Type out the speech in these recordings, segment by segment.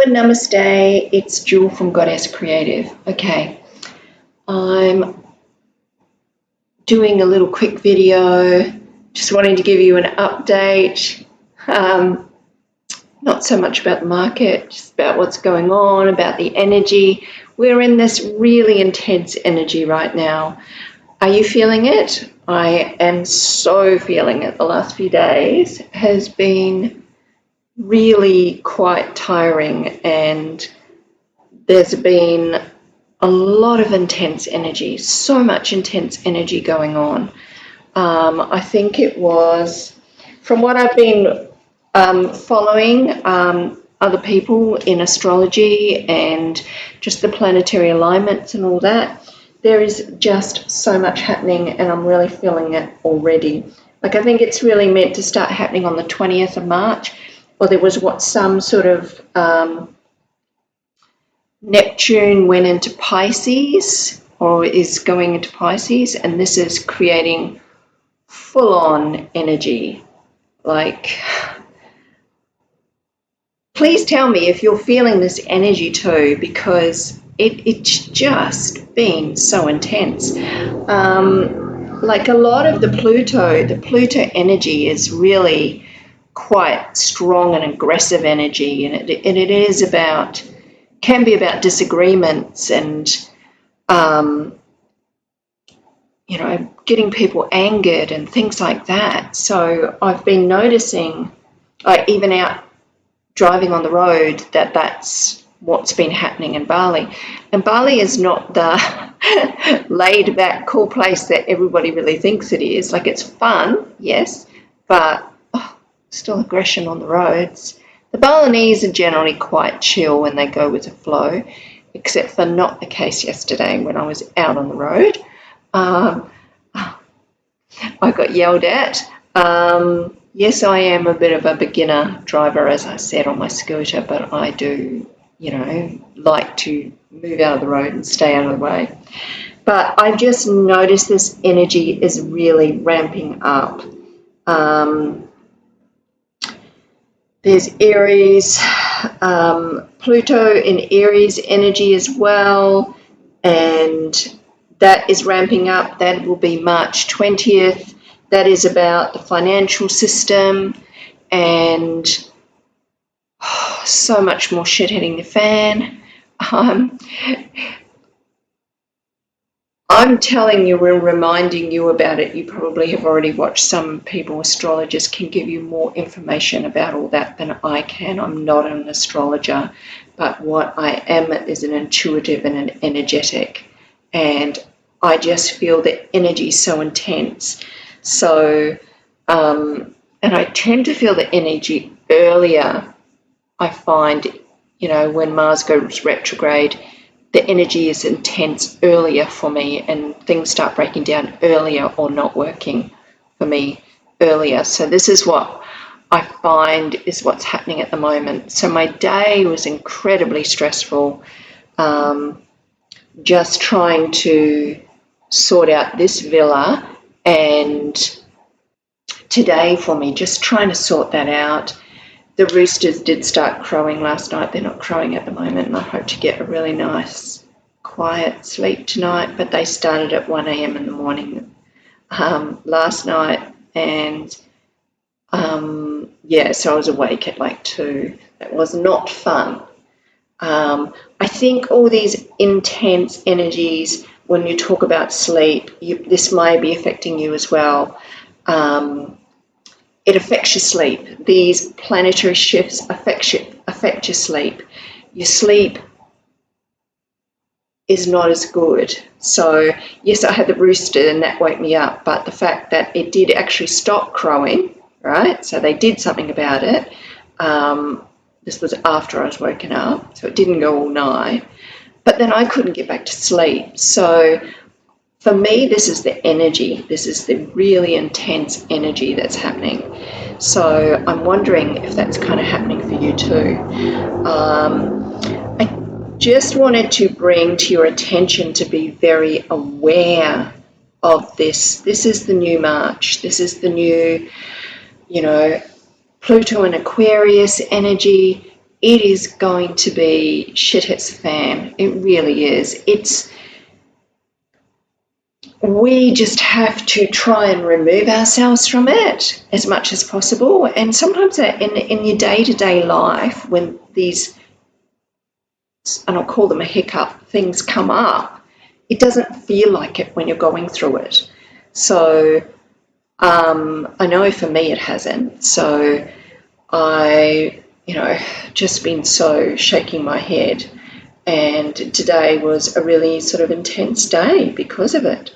and namaste. It's Jewel from Goddess Creative. Okay, I'm doing a little quick video, just wanting to give you an update. Not so much about the market, just about what's going on, about the energy. We're in this really intense energy right now. Are you feeling it? I am so feeling it. The last few days has been really quite tiring, and there's been a lot of intense energy, so much intense energy going on. I think it was, from what I've been following other people in astrology and just the planetary alignments and all that, there is just so much happening, and I'm really feeling it already. Like, I think it's really meant to start happening on the 20th of March, or there was some sort of Neptune went into Pisces, or is going into Pisces, and this is creating full-on energy. Like, please tell me if you're feeling this energy too, because it's just been so intense. Like, a lot of the Pluto energy is really quite strong and aggressive energy, and it is about, can be about disagreements and getting people angered and things like that. So I've been noticing, even out driving on the road, that's what's been happening in Bali. And Bali is not the laid back cool place that everybody really thinks it is. Like, it's fun, yes, but still aggression on the roads. The Balinese are generally quite chill when they go with the flow, except for not the case yesterday when I was out on the road. I got yelled at. Yes, I am a bit of a beginner driver, as I said, on my scooter, but I do, like to move out of the road and stay out of the way. But I've just noticed this energy is really ramping up. There's Aries, Pluto in Aries energy as well, and that is ramping up. That will be March 20th. That is about the financial system, and so much more shit hitting the fan. I'm telling you and reminding you about it. You probably have already watched. Some people, astrologers, can give you more information about all that than I can. I'm not an astrologer, but what I am is an intuitive and an energetic, and I just feel the energy so intense. So, and I tend to feel the energy earlier. I find, when Mars goes retrograde, the energy is intense earlier for me, and things start breaking down earlier or not working for me earlier. So this is what I find is what's happening at the moment. So my day was incredibly stressful, just trying to sort out this villa, and today for me, just trying to sort that out. The roosters did start crowing last night. They're not crowing at the moment, and I hope to get a really nice, quiet sleep tonight. But they started at 1 a.m. in the morning last night, and so I was awake at like 2. That was not fun. I think all these intense energies, when you talk about sleep, this may be affecting you as well. It affects your sleep. These planetary shifts affect your sleep. Your sleep is not as good. So, yes, I had the rooster and that woke me up, but the fact that it did actually stop crowing, right? So they did something about it. This was after I was woken up, so it didn't go all night. But then I couldn't get back to sleep. So for me, this is the energy. This is the really intense energy that's happening. So I'm wondering if that's kind of happening for you too. I just wanted to bring to your attention to be very aware of this. This is the new March. This is the new, Pluto and Aquarius energy. it is going to be shit hits the fan. It really is. We just have to try and remove ourselves from it as much as possible. And sometimes in your day-to-day life, when these, and I'll call them a hiccup, things come up, it doesn't feel like it when you're going through it. So I know for me it hasn't. So I, just been so shaking my head. And today was a really sort of intense day because of it.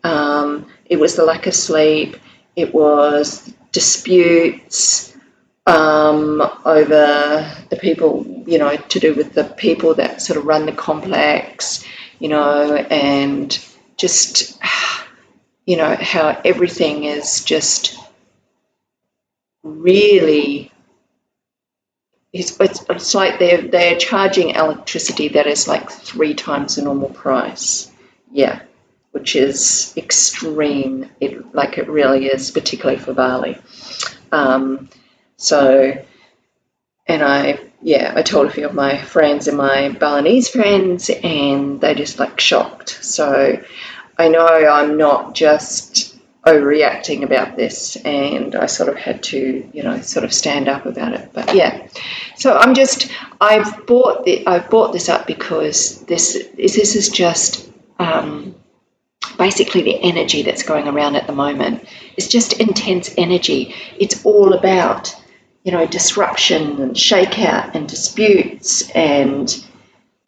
It was the lack of sleep. It was disputes over the people, to do with the people that sort of run the complex, and just, how everything is just really, it's like they're charging electricity that is like 3 times the normal price. Yeah. Which is extreme. It really is, particularly for Bali. And I told a few of my friends and my Balinese friends, and they just shocked. So I know I'm not just overreacting about this, and I sort of had to, sort of stand up about it. But yeah, so I've brought this up because this is just. Basically the energy that's going around at the moment is just intense energy. It's all about, disruption and shakeout and disputes and,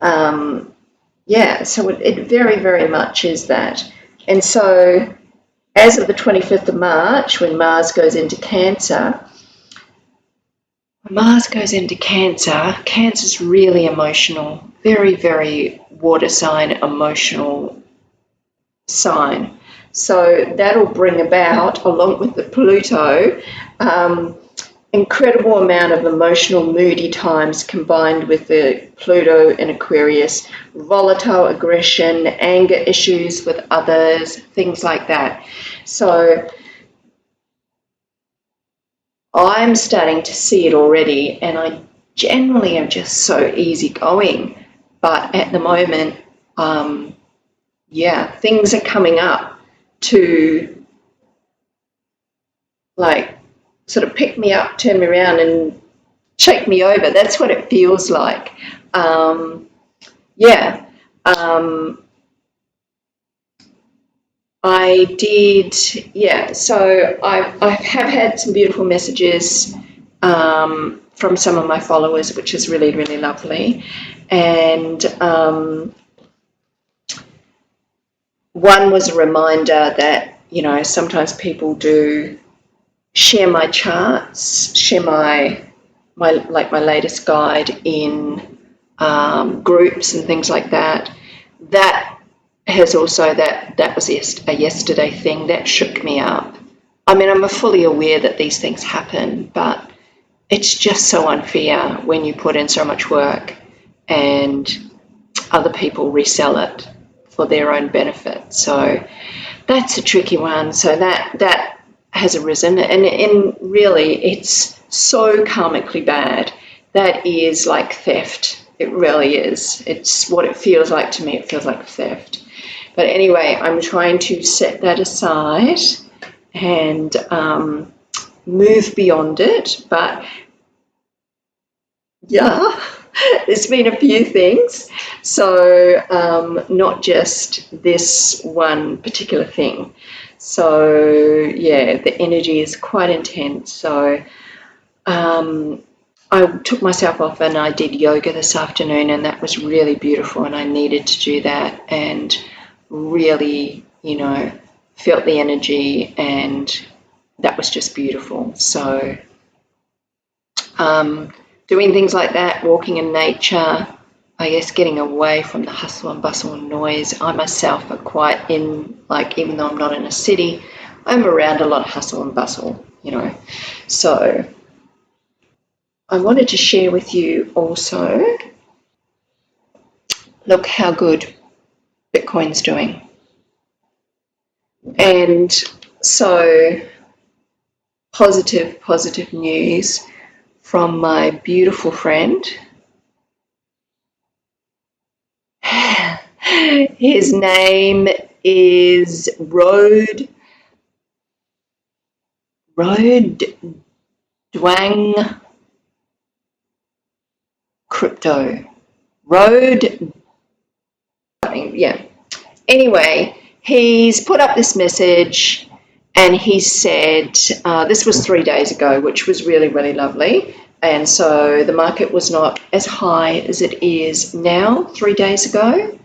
so it very, very much is that. And so as of the 25th of March, when Mars goes into Cancer's really emotional, very, very water sign emotional sign. So that'll bring about, along with the Pluto, incredible amount of emotional, moody times combined with the Pluto in Aquarius, volatile aggression, anger issues with others, things like that. So I'm starting to see it already, and I generally am just so easygoing. But at the moment, things are coming up to sort of pick me up, turn me around and shake me over. That's what it feels like. I did, so I have had some beautiful messages from some of my followers, which is really, really lovely. And one was a reminder that, sometimes people do share my charts, share my latest guide in groups and things like that. That has also, that was a yesterday thing that shook me up. I mean, I'm fully aware that these things happen, but it's just so unfair when you put in so much work and other people resell it for their own benefit. So that's a tricky one. So that has arisen, and really it's so karmically bad. That is like theft. It really is. It's what it feels like to me. It feels like theft. But anyway, I'm trying to set that aside and move beyond it. But yeah, there's been a few things. So not just this one particular thing. So yeah, the energy is quite intense. So I took myself off and I did yoga this afternoon, and that was really beautiful, and I needed to do that and really, felt the energy, and that was just beautiful. So doing things like that, walking in nature, I guess getting away from the hustle and bustle and noise. I myself are quite in, even though I'm not in a city, I'm around a lot of hustle and bustle, So I wanted to share with you also, look how good Bitcoin's doing. And so positive news from my beautiful friend His name is Road Dwang Crypto. Road, yeah. Anyway, he's put up this message and he said, this was 3 days ago, which was really, really lovely. And so the market was not as high as it is now 3 days ago.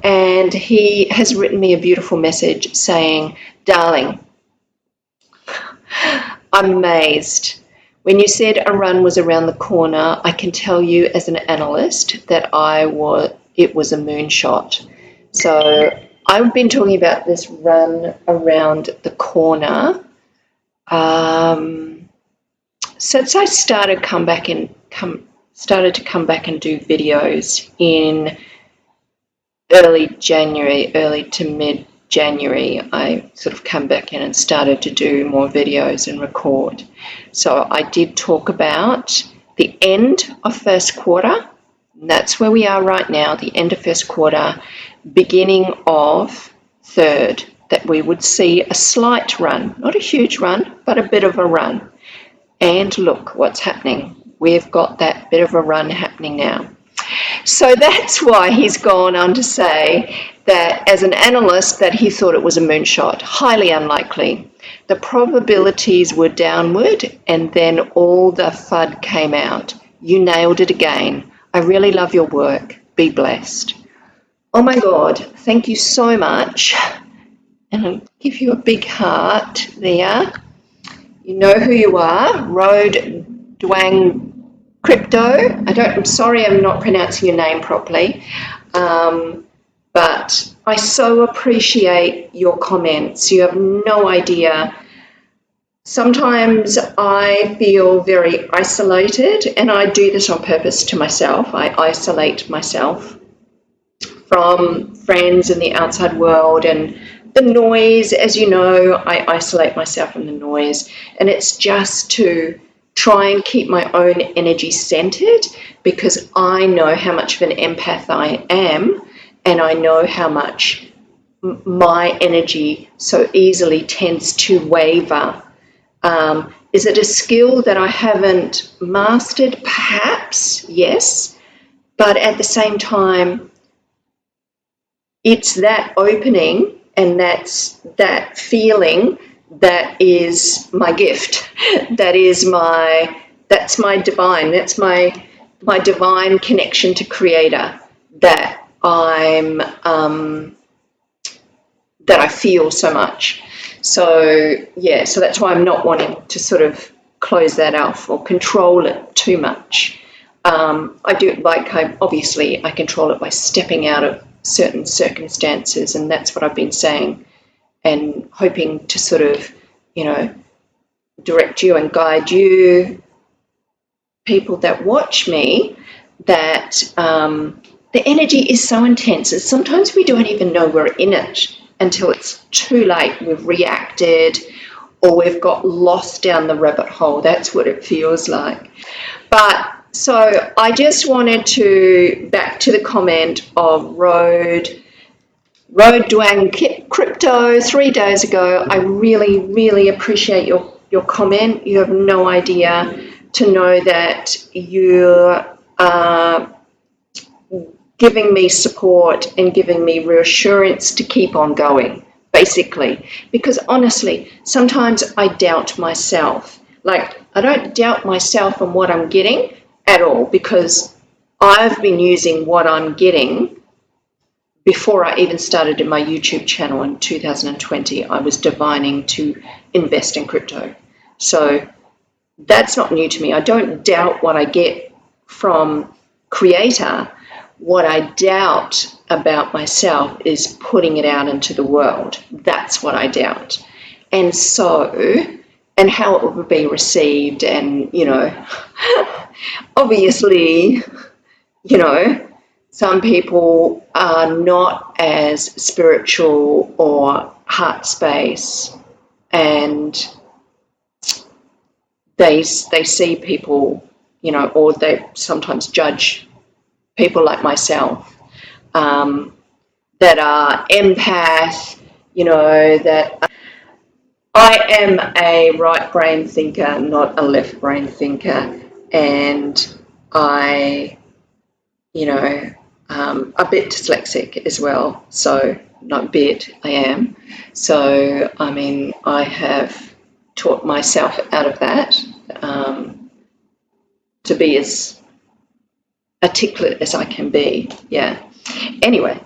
And he has written me a beautiful message saying, darling, I'm amazed. When you said a run was around the corner, I can tell you as an analyst that it was a moonshot. So I've been talking about this run around the corner since I started to come back and do videos in early to mid-January. I sort of come back in and started to do more videos and record. So I did talk about the end of first quarter. And that's where we are right now, the end of first quarter, beginning of third, that we would see a slight run, not a huge run, but a bit of a run. And look what's happening. We've got that bit of a run happening now. So that's why he's gone on to say that as an analyst that he thought it was a moonshot. Highly unlikely. The probabilities were downward and then all the FUD came out. You nailed it again. I really love your work. Be blessed. Oh my God, thank you so much. And I'll give you a big heart there. You know who you are, Road Dwang Crypto. I'm sorry I'm not pronouncing your name properly, but I so appreciate your comments. You have no idea. Sometimes I feel very isolated, and I do this on purpose to myself. I isolate myself from friends in the outside world and the noise. As you know, I isolate myself from the noise, and it's just to try and keep my own energy centered, because I know how much of an empath I am, and I know how much my energy so easily tends to waver. Is it a skill that I haven't mastered? Perhaps, yes, but at the same time, it's that opening and that's that feeling that is my gift. That's my divine connection to Creator that I feel so much. So yeah, so that's why I'm not wanting to sort of close that off or control it too much. Obviously I control it by stepping out of certain circumstances, and that's what I've been saying and hoping to sort of, direct you and guide you, people that watch me, that the energy is so intense that sometimes we don't even know we're in it until it's too late. We've reacted or we've got lost down the rabbit hole. That's what it feels like. But so I just wanted to, back to the comment of Road Dwang Crypto 3 days ago. I really, really appreciate your comment. You have no idea, to know that you are giving me support and giving me reassurance to keep on going, basically. Because honestly, sometimes I doubt myself. Like, I don't doubt myself and what I'm getting at all, because I've been using what I'm getting. Before I even started in my YouTube channel in 2020, I was divining to invest in crypto. So that's not new to me. I don't doubt what I get from Creator. What I doubt about myself is putting it out into the world. That's what I doubt. And how it will be received, and, obviously, some people are not as spiritual or heart space, and they see people, or they sometimes judge people like myself, that are empath, you know, that I am a right brain thinker, not a left brain thinker, and I, you know, a bit dyslexic as well. So not a bit, I am. So I mean, I have taught myself out of that to be as articulate as I can be. Yeah. Anyway.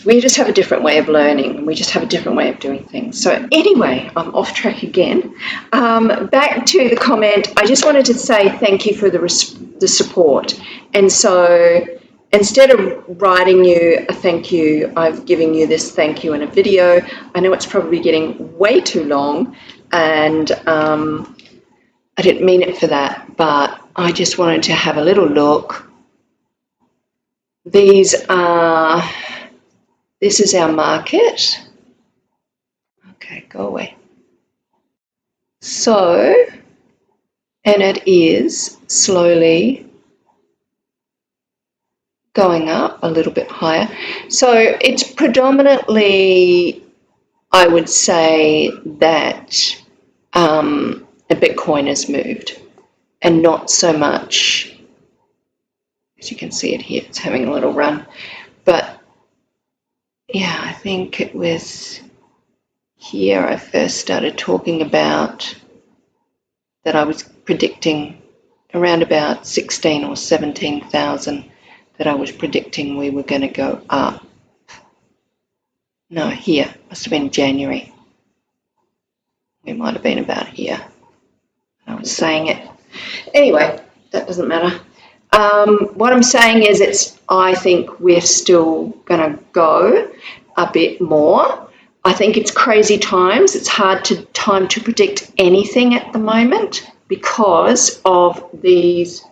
We just have a different way of learning. We just have a different way of doing things. So anyway, I'm off track again. Back to the comment. I just wanted to say thank you for the support. And so instead of writing you a thank you, I've given you this thank you in a video. I know it's probably getting way too long, and I didn't mean it for that, but I just wanted to have a little look. This is our market. Okay, go away. So, and it is slowly going up a little bit higher. So it's predominantly, I would say, that a Bitcoin has moved, and not so much, as you can see it here, it's having a little run. But yeah, I think it was here I first started talking about that I was predicting around about 16 or 17,000 that I was predicting we were going to go up. No, here, must have been January. It might have been about here. I was saying it. Anyway, that doesn't matter. What I'm saying is I think we're still going to go a bit more. I think it's crazy times. It's hard time to predict anything at the moment because of these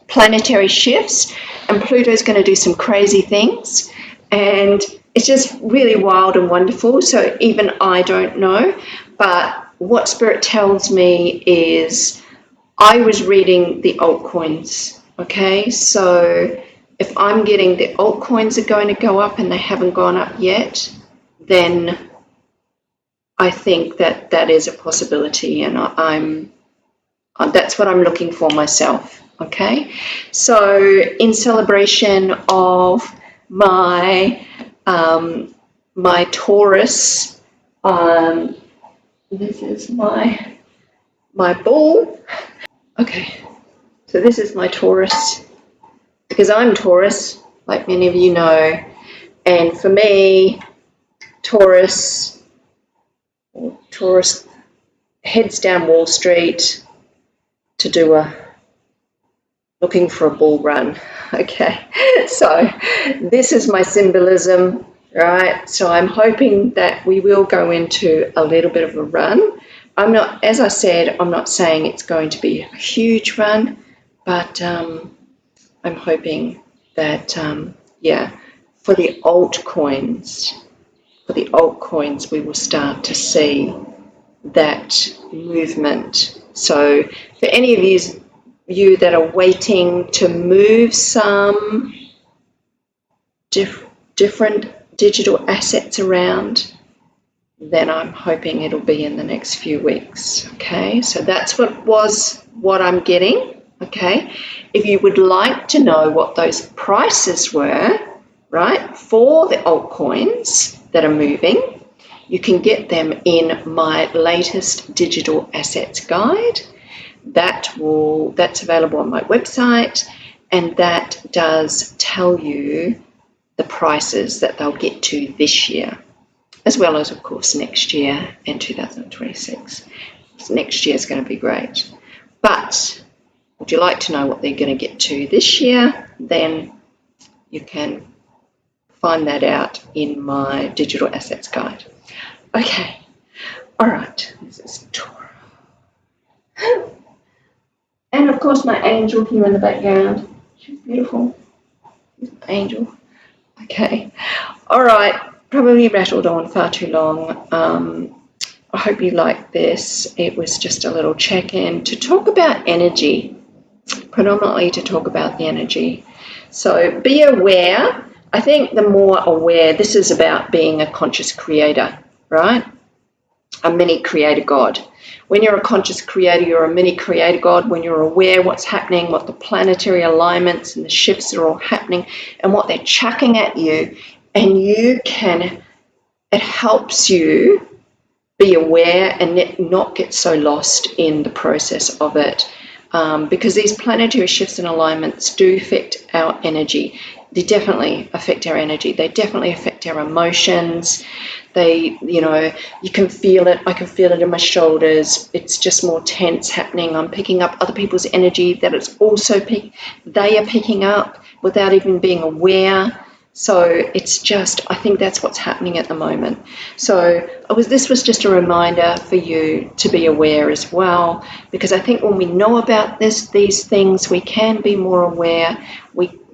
planetary shifts, and Pluto's going to do some crazy things, and it's just really wild and wonderful. So even I don't know, but what Spirit tells me is I was reading the altcoins. Okay, so if I'm getting the altcoins are going to go up and they haven't gone up yet, then I think that is a possibility, and that's what I'm looking for myself. Okay, so in celebration of my my Taurus, this is my bull. Okay. So this is my Taurus, because I'm Taurus, like many of you know, and for me, Taurus heads down Wall Street to do looking for a bull run. Okay, so this is my symbolism, right? So I'm hoping that we will go into a little bit of a run. As I said, I'm not saying it's going to be a huge run, but I'm hoping that, yeah, for the altcoins, we will start to see that movement. So for any of you that are waiting to move some different digital assets around, then I'm hoping it'll be in the next few weeks. Okay, so that's what I'm getting. Okay, if you would like to know what those prices were, right, for the altcoins that are moving, you can get them in my latest digital assets guide. That's available on my website, and that does tell you the prices that they'll get to this year, as well as, of course, next year and 2026. So next year is going to be great. But would you like to know what they're going to get to this year? Then you can find that out in my digital assets guide. Okay, all right, this is Taurus. And of course my angel here in the background. She's beautiful. She's my angel. Okay, all right, probably rattled on far too long. I hope you liked this. It was just a little check-in to talk about energy, predominantly to talk about the energy. So be aware. I think the more aware, this is about being a conscious creator, right? A mini creator God. When you're a conscious creator, you're a mini creator God. When you're aware what's happening, what the planetary alignments and the shifts are all happening and what they're chucking at you, and you can, it helps you be aware and not get so lost in the process of it. Because these planetary shifts and alignments do affect our energy. They definitely affect our energy. They definitely affect our emotions. They, you can feel it. I can feel it in my shoulders. It's just more tense happening. I'm picking up other people's energy that it's also they are picking up without even being aware. So it's just, I think that's what's happening at the moment. So this was just a reminder for you to be aware as well, because I think when we know about these things, we can be more aware.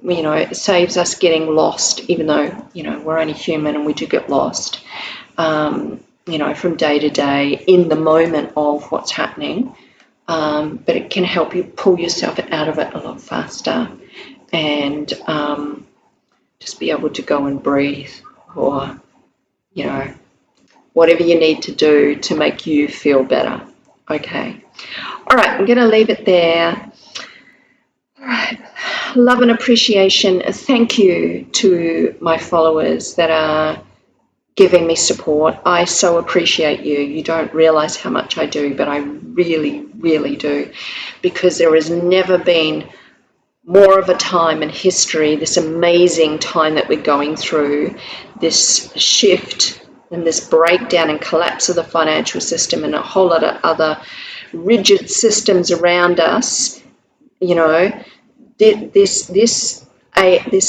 It saves us getting lost, even though, we're only human and we do get lost, from day to day in the moment of what's happening. But it can help you pull yourself out of it a lot faster and just be able to go and breathe, or, whatever you need to do to make you feel better. Okay. All right, I'm going to leave it there. All right. Love and appreciation. Thank you to my followers that are giving me support. I so appreciate you. You don't realize how much I do, but I really, really do, because there has never been more of a time in history, this amazing time that we're going through, this shift and this breakdown and collapse of the financial system and a whole lot of other rigid systems around us. This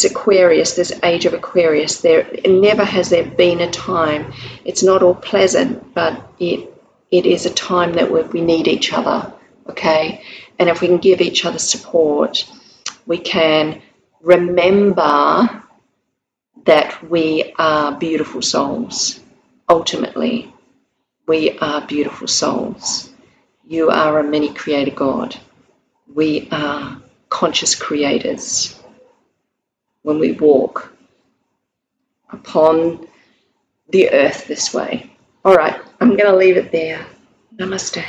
Aquarius, this age of Aquarius, never has there been a time. It's not all pleasant, but it is a time that we need each other, okay? And if we can give each other support, we can remember that we are beautiful souls. Ultimately, we are beautiful souls. You are a mini creator God. We are conscious creators when we walk upon the earth this way. All right, I'm going to leave it there. Namaste.